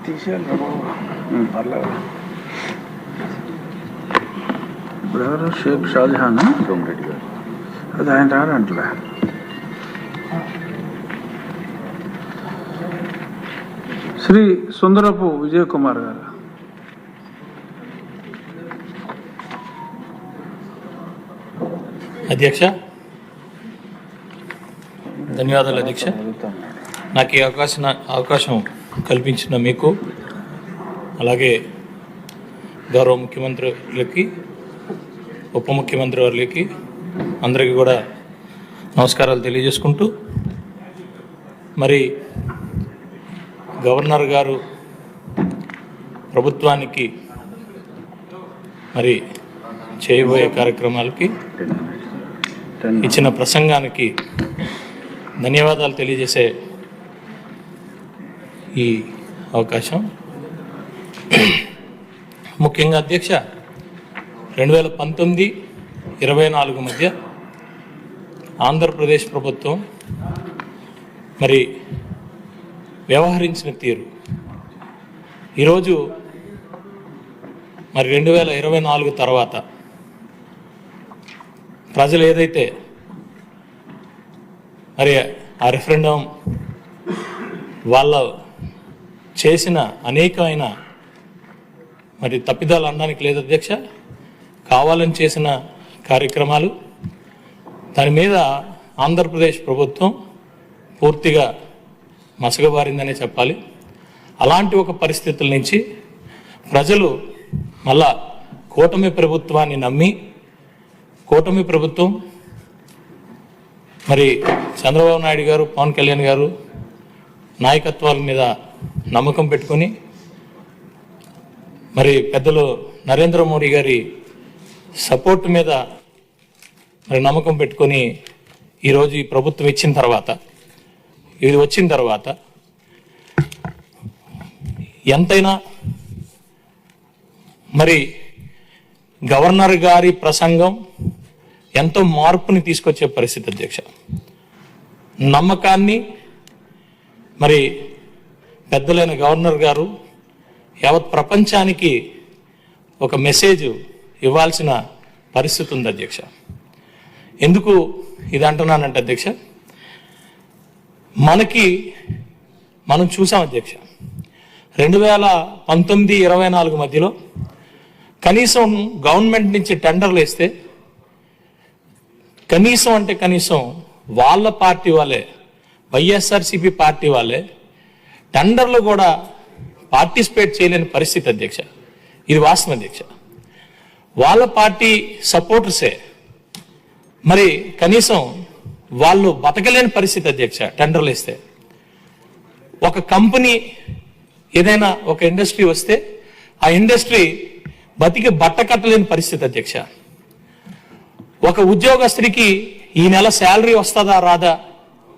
తీసేయాలి పర్లేదు. ఇప్పుడు ఎవరు షేక్ షాజహాన్ సోమిరెడ్డి గారు, అది ఆయన రాడంటలే. శ్రీ సుందరపు విజయ్ కుమార్ గారు. అధ్యక్ష, ధన్యవాదాలు అధ్యక్ష. నాకు ఈ అవకాశం కల్పించిన మీకు, అలాగే గౌరవ ముఖ్యమంత్రులకి, ఉప ముఖ్యమంత్రి వారికి అందరికీ కూడా నమస్కారాలు తెలియజేసుకుంటూ, మరి గవర్నర్ గారు ప్రభుత్వానికి మరి చేయబోయే కార్యక్రమాలకి ఇచ్చిన ప్రసంగానికి ధన్యవాదాలు తెలియజేసే ఈ అవకాశం. ముఖ్యంగా అధ్యక్ష, 2019-24 మధ్య ఆంధ్రప్రదేశ్ ప్రభుత్వం మరి వ్యవహరించిన తీరు ఈరోజు మరి 2024 తర్వాత ప్రజలు ఏదైతే మరి ఆ రెఫరెండం వాళ్ళ చేసిన అనేకమైన మరి తప్పిదాలు అనడానికి లేదు అధ్యక్ష, కావాలని చేసిన కార్యక్రమాలు, దాని మీద ఆంధ్రప్రదేశ్ ప్రభుత్వం పూర్తిగా మసకబారిందనే చెప్పాలి. అలాంటి ఒక పరిస్థితుల నుంచి ప్రజలు మళ్ళా కూటమి ప్రభుత్వాన్ని నమ్మి, కూటమి ప్రభుత్వం మరి చంద్రబాబు నాయుడు గారు, పవన్ కళ్యాణ్ గారు నాయకత్వాల మీద నమ్మకం పెట్టుకొని, మరి పెద్దలు నరేంద్ర మోడీ గారి సపోర్ట్ మీద మరి నమ్మకం పెట్టుకొని ఈరోజు ఈ ప్రభుత్వం వచ్చిన తర్వాత ఎంతైనా మరి గవర్నర్ గారి ప్రసంగం ఎంతో మార్పుని తీసుకొచ్చే పరిస్థితి అధ్యక్ష. నమ్మకాన్ని మరి పెద్దలైన గవర్నర్ గారు యావత్ ప్రపంచానికి ఒక మెసేజ్ ఇవ్వాల్సిన పరిస్థితి ఉంది అధ్యక్ష. ఎందుకు ఇది అంటున్నానంటే అధ్యక్ష, మనం చూసాం అధ్యక్ష, 2019-24 మధ్యలో కనీసం గవర్నమెంట్ నుంచి టెండర్లు వేస్తే కనీసం వాళ్ళ పార్టీ వాళ్ళే, వైఎస్ఆర్సీపీ పార్టీ వాళ్ళే టెండర్లు కూడా పార్టిసిపేట్ చేయలేని పరిస్థితి అధ్యక్ష. ఇది వాస్తవం అధ్యక్ష. వాళ్ళ పార్టీ సపోర్టర్సే మరి కనీసం వాళ్ళు బతకలేని పరిస్థితి అధ్యక్ష. టెండర్లు ఇస్తే ఒక కంపెనీ ఏదైనా ఒక ఇండస్ట్రీ వస్తే ఆ ఇండస్ట్రీ బతికి బట్ట కట్టలేని పరిస్థితి అధ్యక్ష. ఒక ఉద్యోగస్తుడికి ఈ నెల శాలరీ వస్తుందా రాదా,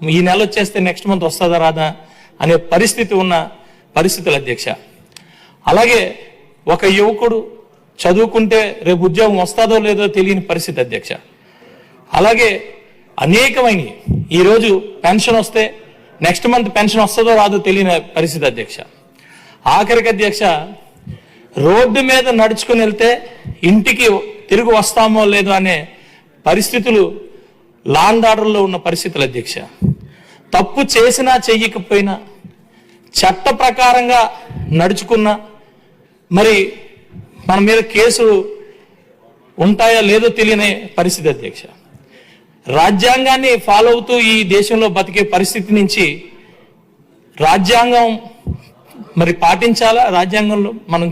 ఈ నెల వచ్చేస్తే నెక్స్ట్ మంత్ వస్తుందా రాదా అనే పరిస్థితి ఉన్న పరిస్థితులు అధ్యక్ష. అలాగే ఒక యువకుడు చదువుకుంటే రేపు ఉద్యోగం వస్తుందో లేదో తెలియని పరిస్థితి అధ్యక్ష. అలాగే అనేకమైన ఈరోజు పెన్షన్ వస్తే నెక్స్ట్ మంత్ పెన్షన్ వస్తుందో రాదో తెలియని పరిస్థితి అధ్యక్ష. ఆఖరికి అధ్యక్ష, రోడ్డు మీద నడుచుకుని వెళ్తే ఇంటికి తిరిగి వస్తామో లేదో అనే పరిస్థితులు లా అండ్ ఆర్డర్లో ఉన్న పరిస్థితులు అధ్యక్ష. తప్పు చేసినా చెయ్యకపోయినా చట్ట ప్రకారంగా నడుచుకున్నా మరి మన మీద కేసులు ఉంటాయో లేదో తెలియని పరిస్థితి అధ్యక్ష. రాజ్యాంగాన్ని ఫాలో అవుతూ ఈ దేశంలో బతికే పరిస్థితి నుంచి రాజ్యాంగం మరి పాటించాలా, రాజ్యాంగంలో మనం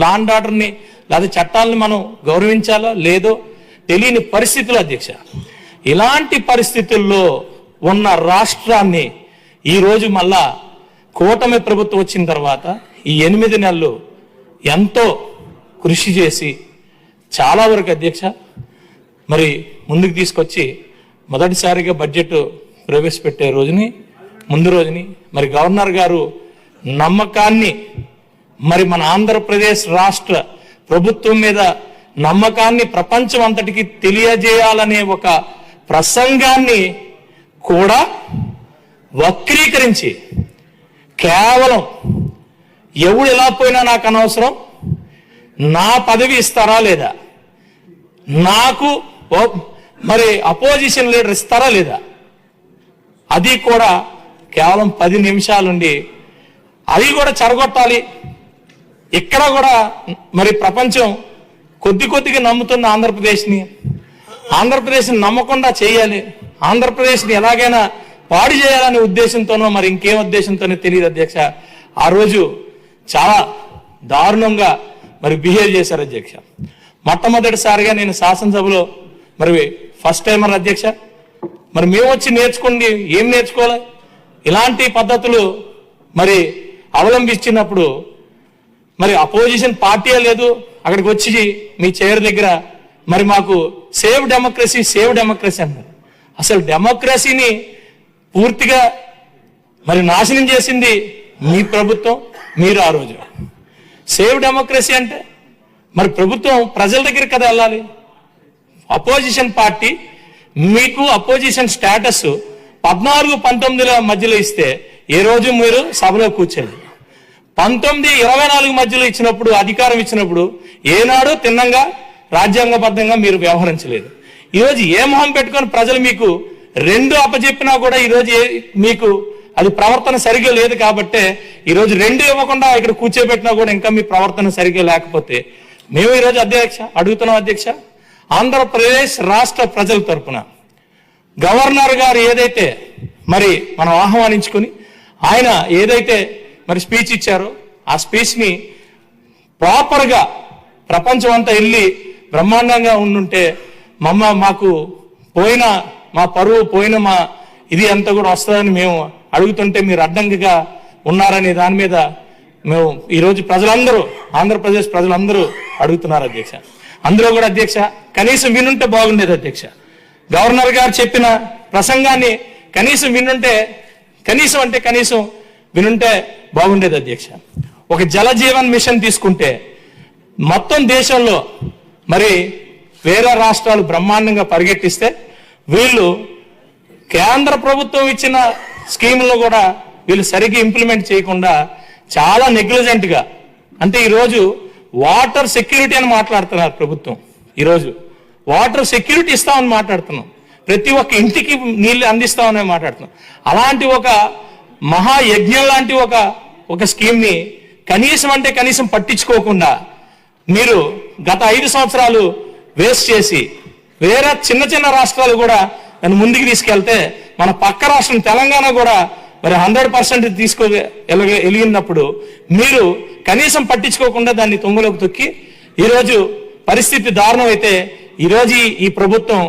లా అండ్ ఆర్డర్ని లేదా చట్టాలని మనం గౌరవించాలా లేదో తెలియని పరిస్థితులు అధ్యక్ష. ఇలాంటి పరిస్థితుల్లో ఉన్న రాష్ట్రాన్ని ఈరోజు మళ్ళా కూటమి ప్రభుత్వం వచ్చిన తర్వాత ఈ 8 నెలలు ఎంతో కృషి చేసి చాలా వరకు అధ్యక్ష మరి ముందుకు తీసుకొచ్చి మొదటిసారిగా బడ్జెట్ ప్రవేశపెట్టే ముందు రోజుని మరి గవర్నర్ గారు నమ్మకాన్ని మరి మన ఆంధ్రప్రదేశ్ రాష్ట్ర ప్రభుత్వం మీద నమ్మకాన్ని ప్రపంచం అంతటికి తెలియజేయాలనే ఒక ప్రసంగాన్ని కూడా వక్రీకరించి కేవలం ఎవడు ఎలా పోయినా నాకు అనవసరం, నా పదవి ఇస్తారా లేదా, నాకు మరి అపోజిషన్ లీడర్ ఇస్తారా లేదా, అది కూడా కేవలం 10 నిమిషాలుండి అది కూడా చెరగొట్టాలి. ఇక్కడ కూడా మరి ప్రపంచం కొద్దిగా నమ్ముతున్న ఆంధ్రప్రదేశ్ని నమ్మకుండా చేయాలి, ఆంధ్రప్రదేశ్ని ఎలాగైనా పాడు చేయాలనే ఉద్దేశంతోనో మరి ఇంకేం ఉద్దేశంతోనో తెలియదు అధ్యక్ష. ఆ రోజు చాలా దారుణంగా మరి బిహేవ్ చేశారు అధ్యక్ష. మొట్టమొదటిసారిగా నేను శాసనసభలో మరి ఫస్ట్ టైమర్ అధ్యక్ష. మరి మేము వచ్చి నేర్చుకోండి, ఏం నేర్చుకోవాలి, ఇలాంటి పద్ధతులు మరి అవలంబించినప్పుడు మరి అపోజిషన్ పార్టీయే లేదు, అక్కడికి వచ్చి మీ చైర్ దగ్గర మరి మాకు సేవ్ డెమోక్రసీ అన్నారు. అసలు డెమోక్రసీని పూర్తిగా మరి నాశనం చేసింది మీ ప్రభుత్వం, మీరు. ఆ రోజు సేవ్ డెమోక్రసీ అంటే మరి ప్రభుత్వం ప్రజల దగ్గర కదా వెళ్ళాలి. అపోజిషన్ పార్టీ మీకు అపోజిషన్ స్టేటస్ 14-19 మధ్యలో ఇస్తే ఏ రోజు మీరు సభలో కూర్చోండి. 19-24 మధ్యలో ఇచ్చినప్పుడు, అధికారం ఇచ్చినప్పుడు ఏనాడు తిన్నంగా రాజ్యాంగబద్ధంగా మీరు వ్యవహరించలేదు. ఈరోజు ఏ మొహం పెట్టుకొని ప్రజలు మీకు 2 అప్పచెప్పినా కూడా ఈరోజు మీకు అది ప్రవర్తన సరిగ్గా లేదు కాబట్టే ఈరోజు 2 ఇవ్వకుండా ఇక్కడ కూర్చోబెట్టినా కూడా ఇంకా మీ ప్రవర్తన సరిగ్గా లేకపోతే మేము ఈరోజు అడుగుతున్నాం అధ్యక్ష, ఆంధ్రప్రదేశ్ రాష్ట్ర ప్రజల తరపున గవర్నర్ గారు ఏదైతే మరి మనం ఆహ్వానించుకుని ఆయన ఏదైతే మరి స్పీచ్ ఇచ్చారో ఆ స్పీచ్ని ప్రాపర్గా ప్రపంచం అంతా వెళ్ళి బ్రహ్మాండంగా ఉండుంటే మాకు పోయిన మా పరువు, పోయిన మా ఇది అంతా కూడా వస్తుందని మేము అడుగుతుంటే మీరు అడ్డంకిగా ఉన్నారనే దాని మీద మేము ఈరోజు ప్రజలందరూ, ఆంధ్రప్రదేశ్ ప్రజలందరూ అడుగుతున్నారు అధ్యక్ష. అందులో కూడా అధ్యక్ష కనీసం వినుంటే బాగుండేది అధ్యక్ష. గవర్నర్ గారు చెప్పిన ప్రసంగాన్ని కనీసం వినుంటే బాగుండేది అధ్యక్ష. ఒక జల జీవన్ మిషన్ తీసుకుంటే మొత్తం దేశంలో మరి వేరే రాష్ట్రాలు బ్రహ్మాండంగా పరిగెట్టిస్తే వీళ్ళు కేంద్ర ప్రభుత్వం ఇచ్చిన స్కీముల్లో కూడా వీళ్ళు సరిగ్గా ఇంప్లిమెంట్ చేయకుండా చాలా నెగ్లిజెంట్గా, అంటే ఈరోజు వాటర్ సెక్యూరిటీ అని మాట్లాడుతున్నారు ప్రభుత్వం. ఈరోజు వాటర్ సెక్యూరిటీ ఇస్తామని మాట్లాడుతున్నాం, ప్రతి ఒక్క ఇంటికి నీళ్ళు అందిస్తామని మాట్లాడుతున్నాం. అలాంటి ఒక మహాయజ్ఞం లాంటి ఒక స్కీమ్ని కనీసం పట్టించుకోకుండా మీరు గత 5 సంవత్సరాలు వేస్ట్ చేసి వేరే చిన్న రాష్ట్రాలు కూడా దాన్ని ముందుకు తీసుకెళ్తే మన పక్క రాష్ట్రం తెలంగాణ కూడా మరి 100% ఎలిగినప్పుడు మీరు కనీసం పట్టించుకోకుండా దాన్ని తుంగలోకి తొక్కి ఈరోజు పరిస్థితి దారుణం అయితే ఈరోజు ఈ ప్రభుత్వం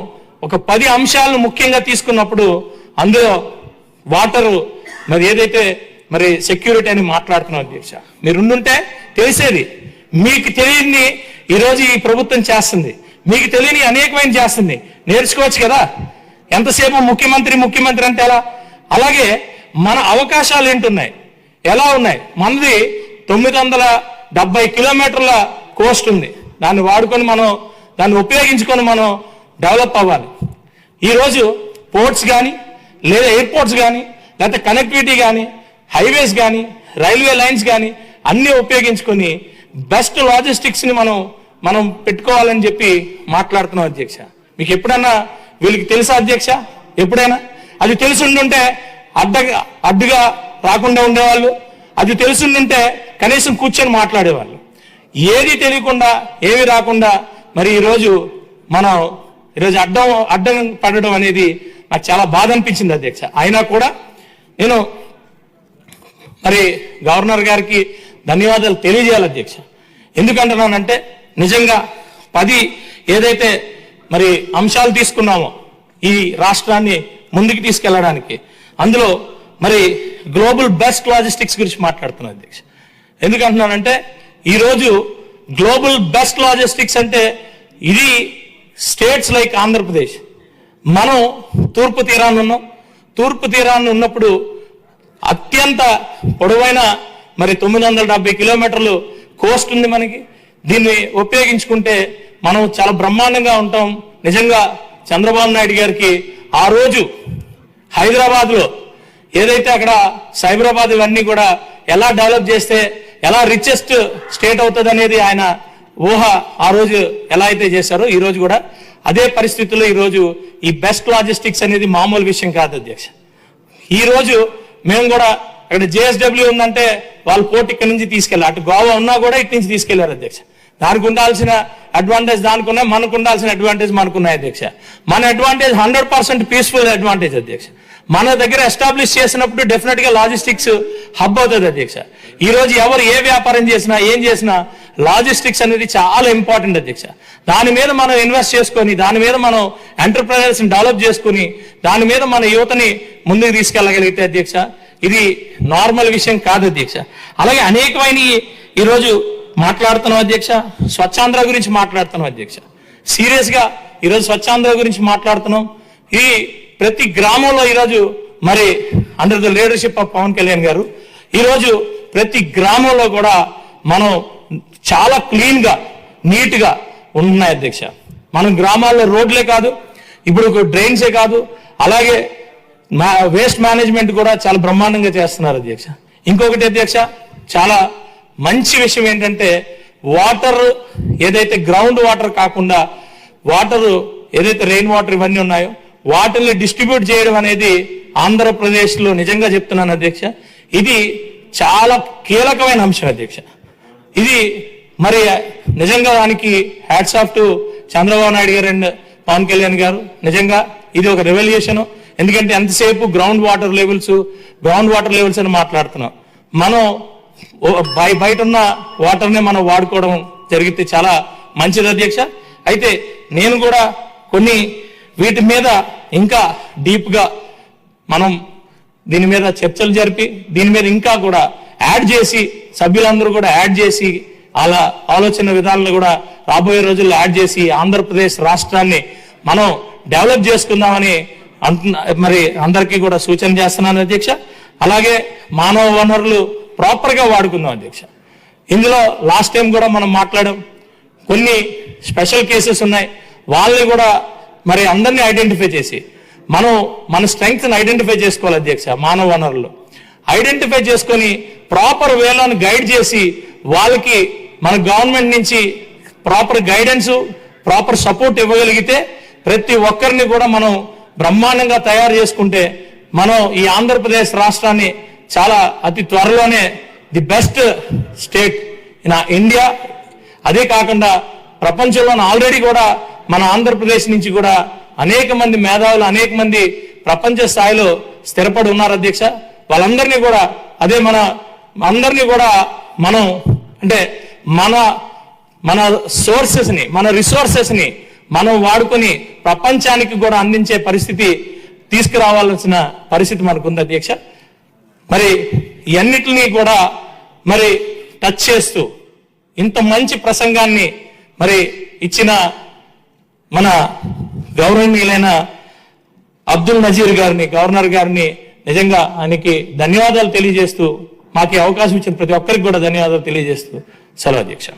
ఒక 10 అంశాలను ముఖ్యంగా తీసుకున్నప్పుడు అందులో వాటరు మరి ఏదైతే మరి సెక్యూరిటీ అని మాట్లాడుతున్నాం అధ్యక్ష. మీరు ఉండుంటే తెలిసేది. మీకు తెలియని ఈరోజు ఈ ప్రభుత్వం చేస్తుంది, మీకు తెలియని అనేకమైన చేస్తుంది, నేర్చుకోవచ్చు కదా. ఎంతసేపు ముఖ్యమంత్రి అంటే ఎలా? అలాగే మన అవకాశాలు ఏంటున్నాయి, ఎలా ఉన్నాయి? మనది 970 కిలోమీటర్ల కోస్ట్ ఉంది. దాన్ని వాడుకొని దాన్ని ఉపయోగించుకొని మనం డెవలప్ అవ్వాలి. ఈరోజు పోర్ట్స్ కానీ లేదా ఎయిర్పోర్ట్స్ కానీ లేకపోతే కనెక్టివిటీ కానీ హైవేస్ కానీ రైల్వే లైన్స్ కానీ అన్నీ ఉపయోగించుకొని బెస్ట్ లాజిస్టిక్స్ని మనం పెట్టుకోవాలని చెప్పి మాట్లాడుతున్నాం అధ్యక్ష. మీకు ఎప్పుడన్నా వీళ్ళకి తెలుసా అధ్యక్ష? ఎప్పుడైనా అది తెలుసుండుంటే అడ్డుగా రాకుండా ఉండేవాళ్ళు, అది తెలుసుండుంటే కనీసం కూర్చొని మాట్లాడేవాళ్ళు. ఏది తెలియకుండా ఏమి రాకుండా మరి ఈరోజు అడ్డం పడడం అనేది నాకు చాలా బాధ అనిపించింది అధ్యక్ష. అయినా కూడా నేను మరి గవర్నర్ గారికి ధన్యవాదాలు తెలియజేయాలి అధ్యక్ష. ఎందుకంటున్నానంటే నిజంగా 10 ఏదైతే మరి అంశాలు తీసుకున్నామో ఈ రాష్ట్రాన్ని ముందుకు తీసుకెళ్లడానికి, అందులో మరి గ్లోబల్ బెస్ట్ లాజిస్టిక్స్ గురించి మాట్లాడుతున్నాను అధ్యక్ష. ఎందుకంటున్నానంటే ఈరోజు గ్లోబల్ బెస్ట్ లాజిస్టిక్స్ అంటే ఇది స్టేట్స్ లైక్ ఆంధ్రప్రదేశ్. మనం తూర్పు తీరాన్ని ఉన్నప్పుడు అత్యంత పొడవైన మరి 970 కిలోమీటర్లు కోస్ట్ ఉంది మనకి. దీన్ని ఉపయోగించుకుంటే మనం చాలా బ్రహ్మాండంగా ఉంటాం. నిజంగా చంద్రబాబు నాయుడు గారికి ఆ రోజు హైదరాబాద్లో ఏదైతే అక్కడ సైబరాబాద్ ఇవన్నీ కూడా ఎలా డెవలప్ చేస్తే ఎలా రిచెస్ట్ స్టేట్ అవుతుంది అనేది ఆయన ఊహ ఆ రోజు ఎలా అయితే చేశారో ఈ రోజు కూడా అదే పరిస్థితుల్లో ఈ రోజు ఈ బెస్ట్ లాజిస్టిక్స్ అనేది మామూలు విషయం కాదు అధ్యక్ష. ఈ రోజు మేము కూడా అక్కడ జేఎస్డబ్ల్యూ ఉందంటే వాళ్ళు పోటీ ఇక్కడి నుంచి తీసుకెళ్ళారు, అటు గోవా ఉన్నా కూడా ఇటు నుంచి తీసుకెళ్లారు అధ్యక్ష. దానికి ఉండాల్సిన అడ్వాంటేజ్ దానికి ఉన్నాయి, మనకు ఉండాల్సిన అడ్వాంటేజ్ మనకున్నాయి అధ్యక్ష. మన అడ్వాంటేజ్ 100% పీస్ఫుల్ అడ్వాంటేజ్ అధ్యక్ష. మన దగ్గర ఎస్టాబ్లిష్ చేసినప్పుడు డెఫినెట్ గా లాజిస్టిక్స్ హబ్ అవుతుంది అధ్యక్ష. ఈ రోజు ఎవరు ఏ వ్యాపారం చేసినా ఏం చేసినా లాజిస్టిక్స్ అనేది చాలా ఇంపార్టెంట్ అధ్యక్ష. దాని మీద మనం ఇన్వెస్ట్ చేసుకొని, దాని మీద మనం ఎంటర్ప్రైనర్స్ డెవలప్ చేసుకుని, దాని మీద మన యువతని ముందుకు తీసుకెళ్ళగలిగితే అధ్యక్ష ఇది నార్మల్ విషయం కాదు అధ్యక్ష. అలాగే అనేకమైన ఈరోజు మాట్లాడుతున్నాం అధ్యక్ష, స్వచ్ఛాంధ్ర గురించి మాట్లాడుతున్నాం అధ్యక్ష. సీరియస్ గా ఈరోజు స్వచ్ఛాంధ్ర గురించి మాట్లాడుతున్నాం. ఈ ప్రతి గ్రామంలో ఈరోజు మరి under the leadership of Pawan Kalyan garu ఈరోజు ప్రతి గ్రామంలో కూడా మనం చాలా క్లీన్ గా నీట్ గా ఉంటున్నాయి అధ్యక్ష. మనం గ్రామాల్లో రోడ్లే కాదు, ఇప్పుడు డ్రైన్సే కాదు, అలాగే వేస్ట్ మేనేజ్మెంట్ కూడా చాలా బ్రహ్మాండంగా చేస్తున్నారు అధ్యక్ష. ఇంకొకటి అధ్యక్ష, చాలా మంచి విషయం ఏంటంటే వాటర్ ఏదైతే గ్రౌండ్ వాటర్ కాకుండా వాటర్ ఏదైతే రెయిన్ వాటర్ ఇవన్నీ ఉన్నాయో వాటిని డిస్ట్రిబ్యూట్ చేయడం అనేది ఆంధ్రప్రదేశ్లో నిజంగా చెప్తున్నాను అధ్యక్ష, ఇది చాలా కీలకమైన అంశం అధ్యక్ష. ఇది మరి నిజంగా దానికి hats off to Chandrababu Naidu గారు అండ్ పవన్ కళ్యాణ్ గారు. నిజంగా ఇది ఒక రెవల్యూషన్. ఎందుకంటే ఎంతసేపు గ్రౌండ్ వాటర్ లెవెల్స్ అని మాట్లాడుతున్నాం. మనం బయట ఉన్న వాటర్నే మనం వాడుకోవడం జరిగితే చాలా మంచిది అధ్యక్ష. అయితే నేను కూడా కొన్ని వీటి మీద ఇంకా డీప్ గా మనం దీని మీద చర్చలు జరిపి దీని మీద ఇంకా కూడా యాడ్ చేసి సభ్యులందరూ కూడా యాడ్ చేసి అలా ఆలోచన విధానాలను కూడా రాబోయే రోజుల్లో యాడ్ చేసి ఆంధ్రప్రదేశ్ రాష్ట్రాన్ని మనం డెవలప్ చేసుకుందామని మరి అందరికీ కూడా సూచన చేస్తున్నాను అధ్యక్ష. అలాగే మానవ వనరులు ప్రాపర్ గా వాడుకుందాం అధ్యక్ష. ఇందులో లాస్ట్ టైం కూడా మనం మాట్లాడాం, కొన్ని స్పెషల్ కేసెస్ ఉన్నాయి, వాళ్ళని కూడా మరి అందరినీ ఐడెంటిఫై చేసి మనం మన స్ట్రెంగ్త్ ఐడెంటిఫై చేసుకోవాలి అధ్యక్ష. మానవ వనరులు ఐడెంటిఫై చేసుకొని ప్రాపర్ వేలను గైడ్ చేసి వాళ్ళకి మన గవర్నమెంట్ నుంచి ప్రాపర్ గైడెన్స్ ప్రాపర్ సపోర్ట్ ఇవ్వగలిగితే ప్రతి ఒక్కరిని కూడా మనం బ్రహ్మాండంగా తయారు చేసుకుంటే మనం ఈ ఆంధ్రప్రదేశ్ రాష్ట్రాన్ని చాలా అతి త్వరలోనే the best state in India, అదే కాకుండా ప్రపంచంలో ఆల్రెడీ కూడా మన ఆంధ్రప్రదేశ్ నుంచి కూడా అనేక మంది మేధావులు అనేక మంది ప్రపంచ స్థాయిలో స్థిరపడి ఉన్నారు అధ్యక్ష. వాళ్ళందరినీ కూడా అదే మన అందరినీ కూడా మనం అంటే మన సోర్సెస్ ని మన రిసోర్సెస్ ని మనం వాడుకొని ప్రపంచానికి కూడా అందించే పరిస్థితి తీసుకురావాల్సిన పరిస్థితి మనకు ఉంది అధ్యక్ష. మరి ఇవన్నిటినీ కూడా మరి టచ్ చేస్తూ ఇంత మంచి ప్రసంగాన్ని మరి ఇచ్చిన మన గౌరవనీయులైన అబ్దుల్ నజీర్ గారిని గవర్నర్ గారిని నిజంగా ఆయనకి ధన్యవాదాలు తెలియజేస్తూ మాకు అవకాశం ఇచ్చిన ప్రతి ఒక్కరికి కూడా ధన్యవాదాలు తెలియజేస్తూ సెలవు అధ్యక్ష.